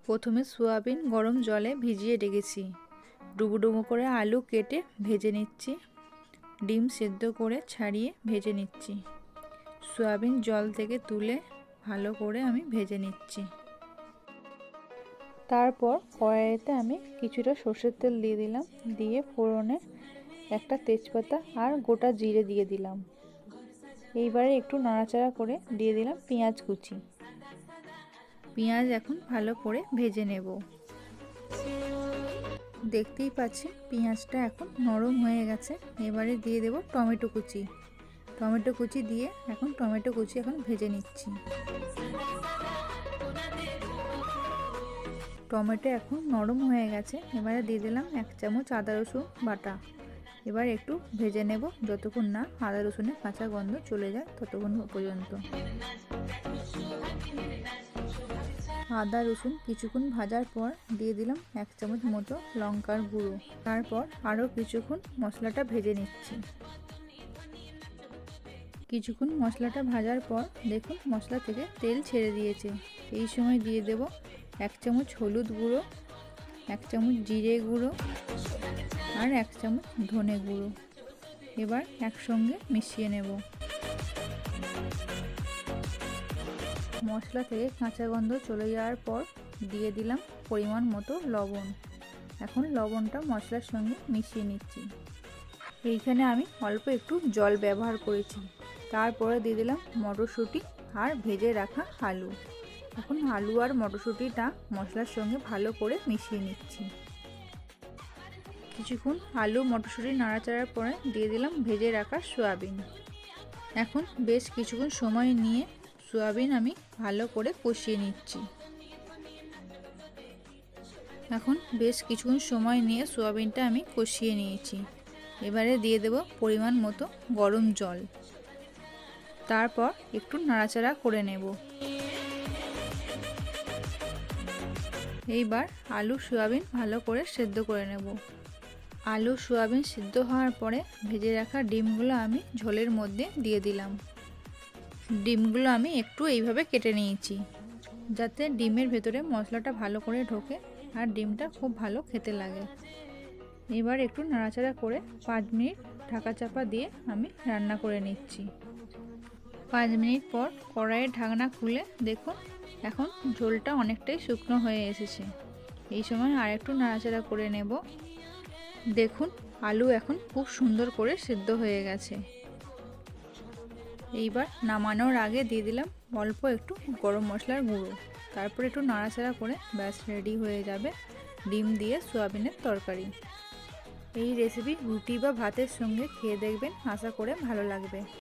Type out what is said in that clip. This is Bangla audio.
প্রথমে সয়াবিন গরম জলে ভিজিয়ে রেখেছি। ডুবো ডুবো করে আলু কেটে ভেজে নিচ্ছি। ডিম সেদ্ধ করে ছাড়িয়ে ভেজে নিচ্ছি। সয়াবিন জল থেকে তুলে ভালো করে আমি ভেজে নিচ্ছি। তারপর কড়াইতে আমি কিছুটা সর্ষের তেল দিয়ে দিলাম, দিয়ে ফোড়নে একটা তেজপাতা আর গোটা জিরে দিয়ে দিলাম। এইবারে একটু নাড়াচাড়া করে দিয়ে দিলাম পেঁয়াজ কুচি। পেঁয়াজ এখন ভালো করে ভেজে নেব। দেখতেই পাচ্ছি পেঁয়াজটা এখন নরম হয়ে গেছে। এবারে দিয়ে দেব টমেটো কুচি। টমেটো কুচি দিয়ে টমেটো কুচি ভেজে নিচ্ছি। টমেটো এখন নরম হয়ে গেছে। এবারে দিয়ে দিলাম 1 চামচ আদা রসুন বাটা। এবার একটু ভেজে নেব যতক্ষণ না আদা রসুনের কাঁচা গন্ধ চলে যায় ততক্ষণ পর্যন্ত। আদা রসুন কিছুক্ষণ ভাজার পর দিয়ে দিলাম 1 চামচ মতো লঙ্কার গুঁড়ো। তারপর আরও কিছুক্ষণ মশলাটা ভেজে নিচ্ছি। কিছুক্ষণ মশলাটা ভাজার পর দেখুন মশলা থেকে তেল ছেড়ে দিয়েছে। এই সময় দিয়ে দেব 1 চামচ হলুদ গুঁড়ো, 1 চামচ জিরে গুঁড়ো আর 1 চামচ ধনে গুঁড়ো। এবার একসঙ্গে মিশিয়ে নেব। মশলা থেকে কাঁচা গন্ধ চলে যাওয়ার পর দিয়ে দিলাম পরিমাণ মতো লবণ। এখন লবণটা মশলার সঙ্গে মিশিয়ে নিচ্ছি। এইখানে আমি অল্প একটু জল ব্যবহার করেছি। তারপরে দিয়ে দিলাম মটরশুঁটি আর ভেজে রাখা আলু। এখন আলু আর মটরশুঁটিটা মশলার সঙ্গে ভালো করে মিশিয়ে নিচ্ছি। কিছুক্ষণ আলু মটরশুঁটি নাড়াচাড়ার পরে দিয়ে দিলাম ভেজে রাখা সয়াবিন। এখন বেশ কিছুক্ষণ সময় নিয়ে সয়াবিন আমি ভালো করে কষিয়ে নিচ্ছি। এখন বেশ কিছুক্ষণ সময় নিয়ে সয়াবিনটা আমি কষিয়ে নিয়েছি। এবারে দিয়ে দেব পরিমাণ মতো গরম জল। তারপর একটু নাড়াচাড়া করে নেব। এইবার আলু সয়াবিন ভালো করে সেদ্ধ করে নেব। আলু সয়াবিন সিদ্ধ হওয়ার পরে ভেজে রাখা ডিমগুলো আমি ঝোলের মধ্যে দিয়ে দিলাম। ডিমগুলো আমি একটু এইভাবে কেটে নিয়েছি যাতে ডিমের ভেতরে মশলাটা ভালো করে ঢোকে আর ডিমটা খুব ভালো খেতে লাগে। এবার একটু নাড়াচাড়া করে 5 মিনিট ঢাকা চাপা দিয়ে আমি রান্না করে নিচ্ছি। 5 মিনিট পর কড়াইয়ের ঢাকনা খুলে দেখুন এখন ঝোলটা অনেকটাই শুকনো হয়ে এসেছে। এই সময় আর একটু নাড়াচাড়া করে নেব। দেখুন আলু এখন খুব সুন্দর করে সিদ্ধ হয়ে গেছে। এইবার নামানোর আগে দিয়ে দিলাম অল্প একটু গরম মশলার গুঁড়ো। তারপর একটু নাড়াচাড়া করে ব্যাস রেডি হয়ে যাবে ডিম দিয়ে সয়াবিনের তরকারি। এই রেসিপি রুটি বা ভাতের সঙ্গে খেয়ে দেখবেন, আশা করে ভালো লাগবে।